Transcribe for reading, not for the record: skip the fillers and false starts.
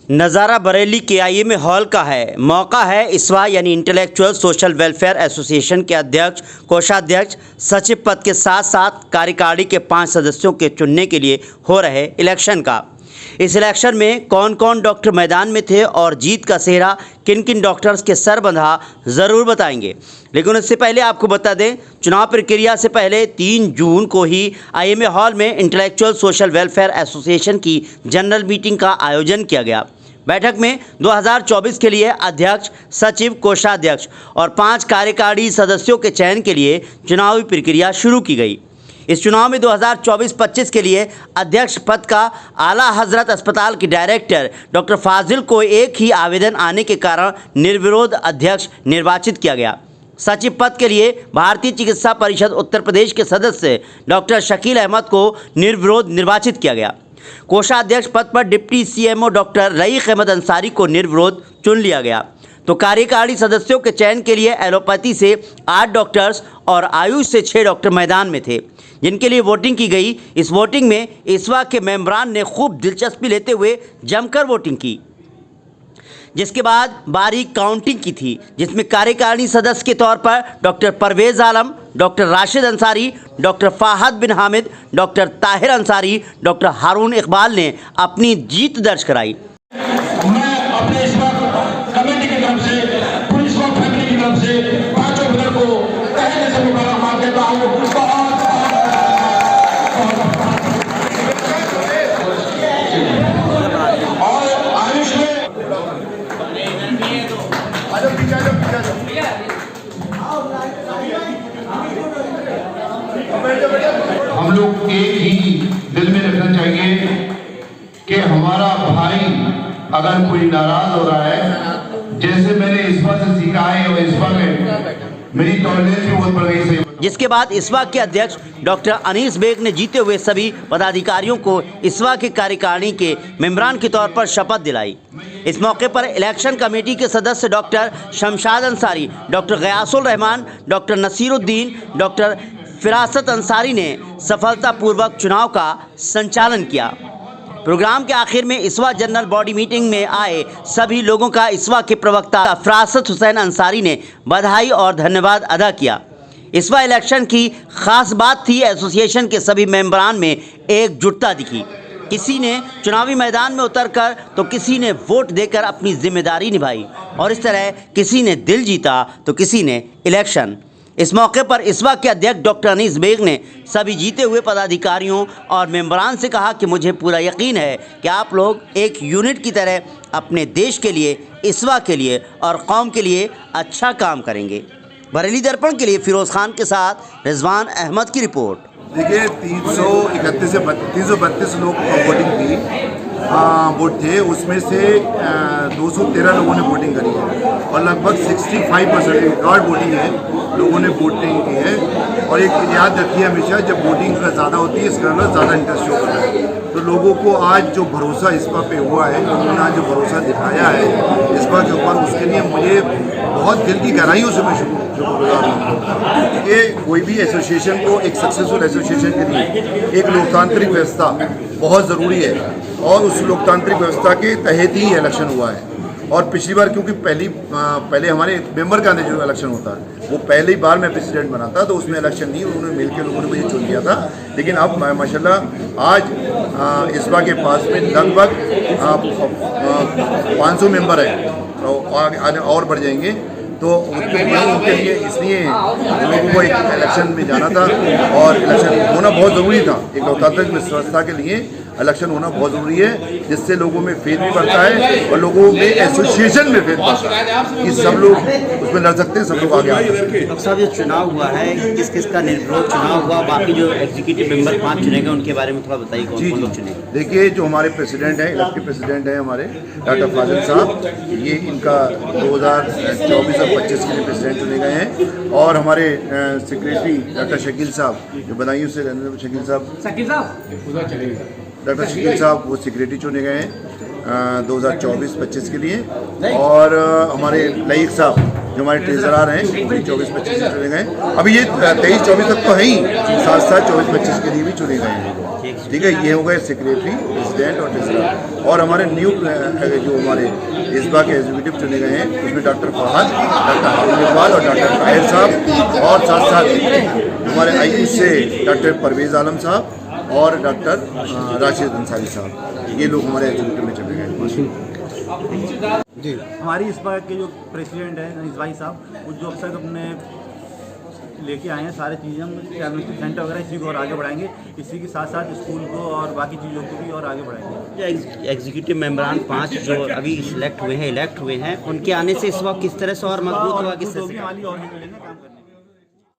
नज़ारा Bareilly KIMA hall का है। मौका है ISWA यानी इंटेलेक्चुअल सोशल वेलफेयर एसोसिएशन के अध्यक्ष, कोषाध्यक्ष, सचिव पद के साथ साथ कार्यकारिणी के 5 सदस्यों के चुनने के लिए हो रहे इलेक्शन का। इस इलेक्शन में कौन कौन डॉक्टर मैदान में थे और जीत का सेहरा किन किन डॉक्टर्स के सर बंधा, ज़रूर बताएंगे। लेकिन उससे पहले आपको बता दें, चुनाव प्रक्रिया से पहले 3 जून को ही IMA हॉल में इंटेलेक्चुअल सोशल वेलफेयर एसोसिएशन की जनरल मीटिंग का आयोजन किया गया। बैठक में 2024 के लिए अध्यक्ष, सचिव, कोषाध्यक्ष और 5 कार्यकारिणी सदस्यों के चयन के लिए चुनावी प्रक्रिया शुरू की गई। इस चुनाव में 2024-25 के लिए अध्यक्ष पद का आला हजरत अस्पताल के डायरेक्टर डॉक्टर फाजिल को एक ही आवेदन आने के कारण निर्विरोध अध्यक्ष निर्वाचित किया गया। सचिव पद के लिए भारतीय चिकित्सा परिषद उत्तर प्रदेश के सदस्य डॉक्टर शकील अहमद को निर्विरोध निर्वाचित किया गया। कोषाध्यक्ष पद पर deputy CMO doctor Raeeq Ahmad Ansari को निर्विरोध चुन लिया गया। तो कार्यकारिणी सदस्यों के चयन के लिए एलोपैथी से 8 डॉक्टर्स और आयुष से 6 डॉक्टर मैदान में थे, जिनके लिए वोटिंग की गई। इस वोटिंग में ISWA के मेंबरान ने खूब दिलचस्पी लेते हुए जमकर वोटिंग की, जिसके बाद बारीक काउंटिंग की थी, जिसमें कार्यकारिणी सदस्य के तौर पर डॉक्टर परवेज़ आलम, डॉक्टर राशिद अंसारी, डॉक्टर फ़ाहद बिन हामिद, डॉक्टर ताहिर अंसारी, डॉक्टर हारून इकबाल ने अपनी जीत दर्ज कराई। मैं अपने ISWA कमेटी की तरफ से, पूरी ISWA फैमिली की तरफ से पांचों विनर को तहे से मुबारकबाद देता हूँ। और आयुष में हम लोग एक ही दिल में रखना चाहिए कि हमारा भाई अगर कोई नाराज हो रहा है, जैसे मैंने ISWA से सीखा है और ISWA में मेरी टॉलरेंस भी बहुत बढ़ गई। जिसके बाद ISWA के अध्यक्ष डॉक्टर अनीस बेग ने जीते हुए सभी पदाधिकारियों को ISWA के कार्यकारिणी के मेंबरान के तौर पर शपथ दिलाई। इस मौके पर इलेक्शन कमेटी के सदस्य doctor Shamshad Ansari, doctor Ghayasul Rahman, doctor Naseeruddin, doctor Firasat Ansari ने सफलतापूर्वक चुनाव का संचालन किया। प्रोग्राम के आखिर में ISWA जनरल बॉडी मीटिंग में आए सभी लोगों का ISWA के प्रवक्ता फिरासत हुसैन अंसारी ने बधाई और धन्यवाद अदा किया। ISWA इलेक्शन की खास बात थी, एसोसिएशन के सभी मेंबरान में एकजुटता दिखी। किसी ने चुनावी मैदान में उतरकर तो किसी ने वोट देकर अपनी जिम्मेदारी निभाई और इस तरह किसी ने दिल जीता तो किसी ने इलेक्शन। इस मौके पर ISWA के अध्यक्ष डॉक्टर अनीस बेग ने सभी जीते हुए पदाधिकारियों और मेंबरान से कहा कि मुझे पूरा यकीन है कि आप लोग एक यूनिट की तरह अपने देश के लिए, ISWA के लिए और कौम के लिए अच्छा काम करेंगे। बरेली दर्पण के लिए फिरोज़ खान के साथ रिजवान अहमद की रिपोर्ट। देखिए 331 से 332 लोग वोटिंग की वोट थे, उसमें से 213 लोगों ने वोटिंग करी है और लगभग 65% रिकॉर्ड वोटिंग है, लोगों ने वोटिंग की है। और एक याद रखिए हमेशा, जब वोटिंग ज़्यादा होती है इसका ज़्यादा इंटरेस्ट शो करता है। तो लोगों को आज जो भरोसा ISWA पे हुआ है, लोगों ने आज जो भरोसा दिखाया है ISWA के ऊपर, उसके लिए मुझे बहुत दिल की गहराइयों से मैं शुक्रगुजार हूँ। ये कोई भी एसोसिएशन को, एक सक्सेसफुल एसोसिएशन के लिए एक लोकतांत्रिक व्यवस्था बहुत ज़रूरी है और उस लोकतांत्रिक व्यवस्था के तहत ही इलेक्शन हुआ है। और पिछली बार क्योंकि पहले हमारे मेंबर का जो इलेक्शन होता है वो पहली बार मैं प्रेसिडेंट बना था, तो उसमें इलेक्शन नहीं, उन्होंने मिलकर लोगों ने मुझे चुन लिया था। लेकिन अब माशाल्लाह आज ISWA के पास में लगभग 500 मेंबर हैं और बढ़ जाएंगे। तो उनके लिए इसलिए लोगों को एक इलेक्शन में जाना था और इलेक्शन होना बहुत ज़रूरी था। एक लोकतांत्रिक व्यवस्था के लिए इलेक्शन होना बहुत ज़रूरी है, जिससे लोगों में फेथ भी बढ़ता है और लोगों में एसोसिएशन में फेथ बढ़ता है कि सब लोग उसमें लड़ सकते हैं, सब लोग आगे आ सकते हैं। डॉक्टर साहब, ये चुनाव हुआ है, किस किस का निर्विरोध चुनाव हुआ, बाकी जो एग्जीक्यूटिव मेंबर 5 चुने गए उनके बारे में थोड़ा बताइए, कौन कौन लोग चुने? देखिए, जो हमारे प्रेसिडेंट हैं, इलेक्टेड प्रेसिडेंट हैं हमारे डॉक्टर फाजिल साहब, ये इनका 2024 और 25 के लिए प्रेसिडेंट चुने गए हैं। और हमारे सेक्रेटरी डॉक्टर शकील साहब, जो बदायूं से शकील साहब, डॉक्टर शकील साहब वो सेक्रेटरी चुने गए हैं 2024-25 के लिए। और हमारे लईक साहब जो हमारे ट्रेजरार हैं 24-25 से चुने गए। अभी ये 23-24 तक तो है ही, साथ साथ 24-25 के लिए भी चुने गए हैं लोग। ठीक है, ये हो गए सेक्रेटरी, प्रेसिडेंट और ट्रेजरार। और हमारे न्यू जो हमारे इस्बा के एग्जीक्यूटिव चुने गए हैं उसमें डॉक्टर फहद, डॉक्टर हारून इकबाल और डॉक्टर ताहिर साहब, और साथ साथ हमारे आईयू से डॉक्टर परवेज़ आलम साहब और डॉक्टर राशिद अंसारी साहब, ये लोग हमारे एग्जीक्यूटिव में चले गए। जी, हमारी इस्बा के जो प्रेसिडेंट हैं इस्बाई साहब, वो जो अक्सर अपने लेके आए हैं सारी चीज़ें, हम कैबिनेट सेंटर वगैरह इसी को और आगे बढ़ाएंगे। इसी के साथ साथ स्कूल को और बाकी चीज़ों को भी और आगे बढ़ाएंगे। एग्जीक्यूटिव मेंबरान 5 जो अभी इलेक्ट हुए हैं, उनके आने से इस वक्त किस तरह से और मजबूत होगा, किस तरह से और भी मिलेंगे काम करने।